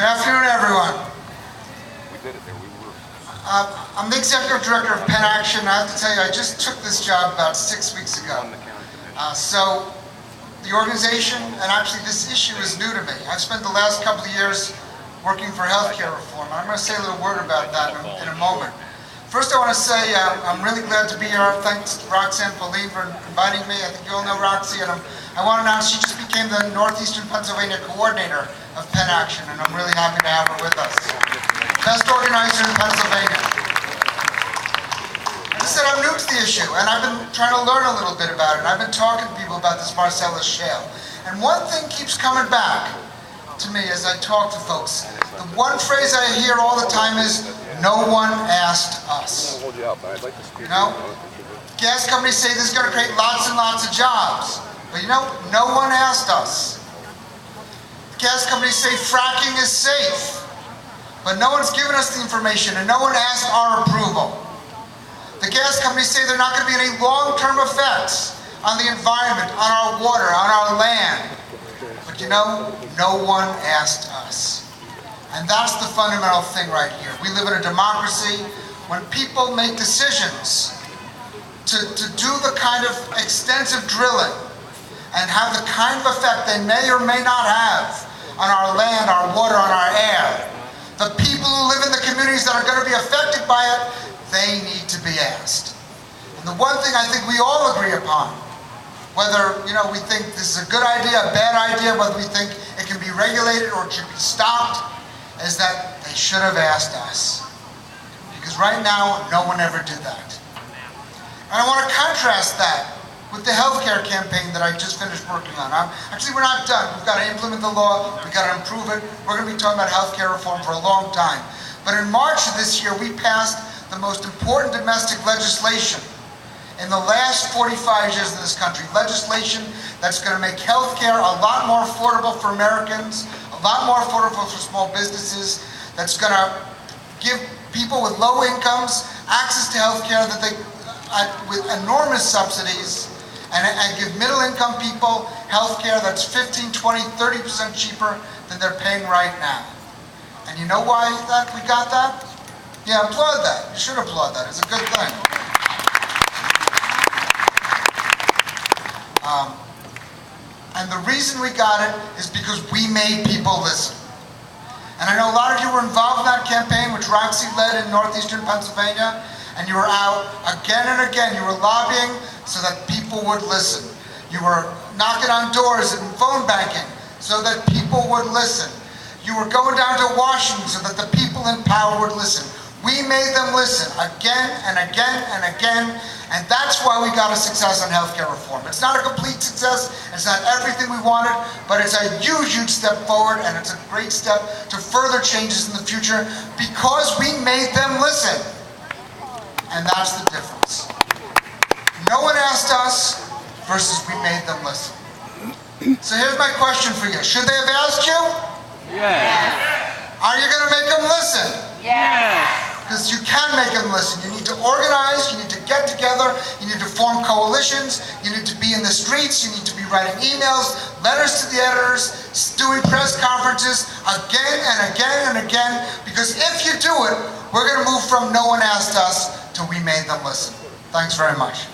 Good afternoon, everyone. We did it there. We were. I'm the Executive Director of Penn Action. I have to tell you, I just took this job about 6 weeks ago. So the organization, and actually this issue is new to me. I've spent the last couple of years working for healthcare reform. I'm going to say a little word about that in a moment. First, I want to say I'm really glad to be here. Thanks to Roxanne Pauline for inviting me. I think you all know Roxy, and I want to announce she just became the Northeastern Pennsylvania coordinator of Penn Action, and I'm really happy to have her with us. Best organizer in Pennsylvania. As I said, I'm new to the issue, and I've been trying to learn a little bit about it. I've been talking to people about this Marcellus shale, and one thing keeps coming back to me as I talk to folks. The one phrase I hear all the time is, "No one asked us." You know, gas companies say this is going to create lots and lots of jobs, but you know, no one asked us. Gas companies say fracking is safe, but no one's given us the information and no one asked our approval. The gas companies say there are not going to be any long-term effects on the environment, on our water, on our land. But you know, no one asked us. And that's the fundamental thing right here. We live in a democracy. When people make decisions to do the kind of extensive drilling and have the kind of effect they may or may not have on our land, our water, on our air, the people who live in the communities that are going to be affected by it, they need to be asked. And the one thing I think we all agree upon, whether we think this is a good idea, a bad idea, whether we think it can be regulated or it should be stopped, is that they should have asked us. Because right now, no one ever did that. And I want to contrast that with the healthcare campaign that I just finished working on. Actually, we're not done. We've got to implement the law. We've got to improve it. We're going to be talking about healthcare reform for a long time. But in March of this year, we passed the most important domestic legislation in the last 45 years in this country. Legislation that's going to make healthcare a lot more affordable for Americans, a lot more affordable for small businesses, that's going to give people with low incomes access to healthcare that they, with enormous subsidies, and give middle-income people health care that's 15, 20, 30% cheaper than they're paying right now. And you know why we got that? Yeah, applaud that. You should applaud that. It's a good thing. And the reason we got it is because we made people listen. And I know a lot of you were involved in that campaign, which Roxy led in Northeastern Pennsylvania. And you were out again and again. You were lobbying so that people would listen. You were knocking on doors and phone banking so that people would listen. You were going down to Washington so that the people in power would listen. We made them listen again and again and again, and that's why we got a success on healthcare reform. It's not a complete success, it's not everything we wanted, but it's a huge, huge step forward, and it's a great step to further changes in the future because we made them listen. And that's the difference. No one asked us versus we made them listen. So here's my question for you. Should they have asked you? Yes. Are you going to make them listen? Yes. Because you can make them listen. You need to organize, you need to get together, you need to form coalitions, you need to be in the streets, you need to be writing emails, letters to the editors, doing press conferences again and again and again, because if you do it, we're going to move from no one asked us to we made them listen. Thanks very much.